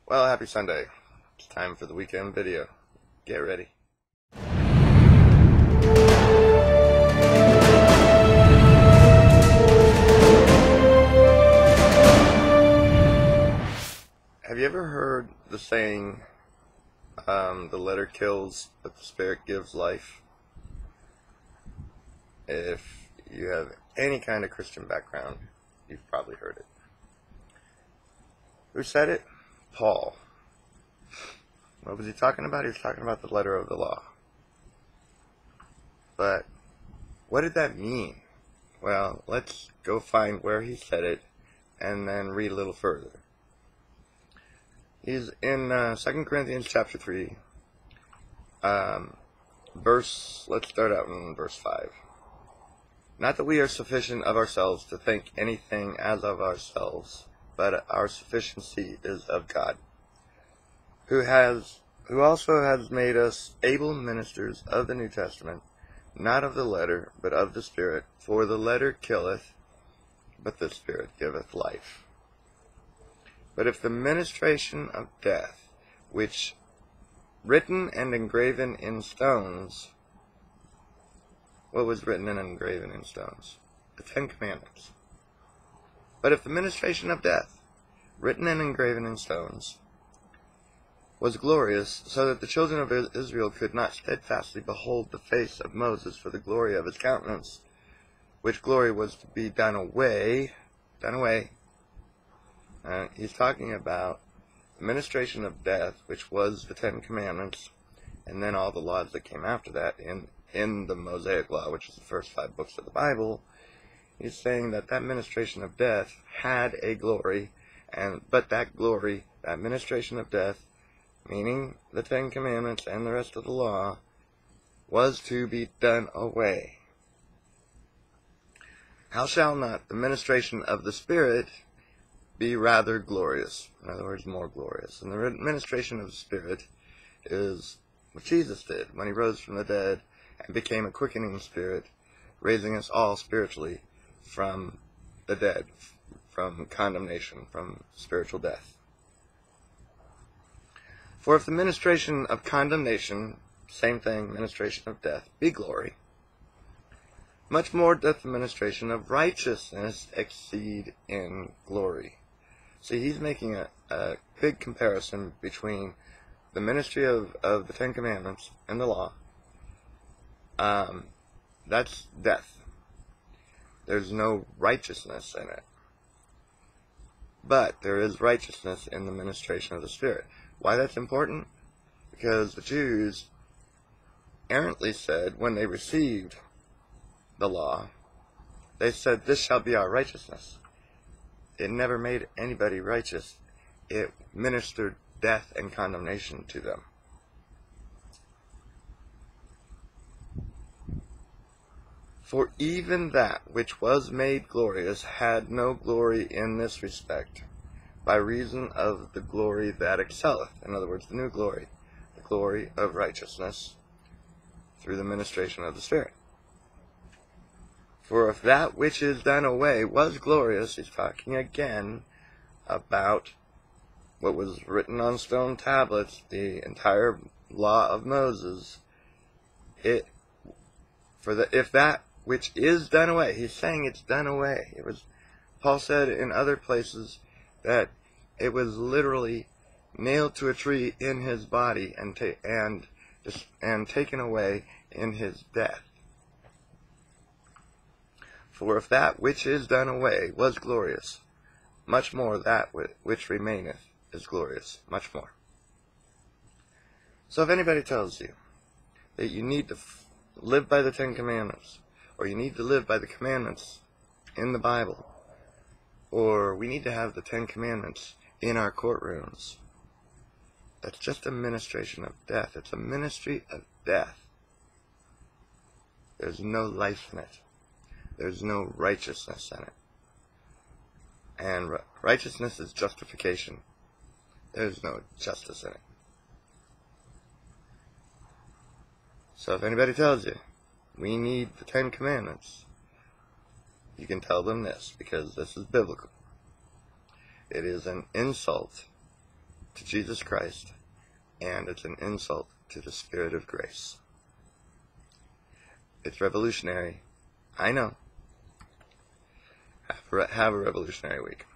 Well, happy Sunday. It's time for the weekend video. Get ready. Have you ever heard the saying, the letter kills, but the spirit gives life? If you have any kind of Christian background, you've probably heard it. Who said it? Paul. What was he talking about? He was talking about the letter of the law. But what did that mean? Well, let's go find where he said it and then read a little further. He's in 2 Corinthians chapter 3, let's start out in verse 5. Not that we are sufficient of ourselves to think anything as of ourselves, but our sufficiency is of God, who also has made us able ministers of the New Testament, not of the letter, but of the Spirit. For the letter killeth, but the Spirit giveth life. But if the ministration of death, which written and engraven in stones, what was written and engraven in stones? The 10 Commandments. But if the ministration of death, written and engraven in stones, was glorious, so that the children of Israel could not steadfastly behold the face of Moses for the glory of his countenance, which glory was to be done away. He's talking about the ministration of death, which was the 10 Commandments, and then all the laws that came after that in the Mosaic Law, which is the first 5 books of the Bible. He's saying that ministration of death had a glory, but that glory, that ministration of death, meaning the 10 Commandments and the rest of the law, was to be done away. How shall not the ministration of the Spirit be rather glorious? In other words, more glorious. And the ministration of the Spirit is what Jesus did when he rose from the dead and became a quickening spirit, raising us all spiritually from the dead, from condemnation, from spiritual death. For if the ministration of condemnation, same thing, ministration of death, be glory, much more doth the ministration of righteousness exceed in glory. See, he's making a big comparison between the ministry of the 10 Commandments and the law. That's death. There's no righteousness in it. But there is righteousness in the ministration of the Spirit. Why that's important? Because the Jews errantly said, when they received the law, they said, "This shall be our righteousness." It never made anybody righteous. It ministered death and condemnation to them. For even that which was made glorious had no glory in this respect, by reason of the glory that excelleth. In other words, the new glory, the glory of righteousness through the ministration of the Spirit. For if that which is done away was glorious, he's talking again about what was written on stone tablets, the entire law of Moses. If that which is done away, he's saying it's done away. Paul said in other places that it was literally nailed to a tree in his body and taken away in his death. For if that which is done away was glorious, much more that which remaineth is glorious, much more. So if anybody tells you that you need to live by the 10 Commandments, or you need to live by the commandments in the Bible, or we need to have the 10 Commandments in our courtrooms, that's just a ministration of death. It's a ministry of death. There's no life in it. There's no righteousness in it. And righteousness is justification. There's no justice in it. So if anybody tells you, we need the 10 Commandments, you can tell them this, because this is biblical. It is an insult to Jesus Christ, and it's an insult to the Spirit of grace. It's revolutionary. I know. Have a revolutionary week.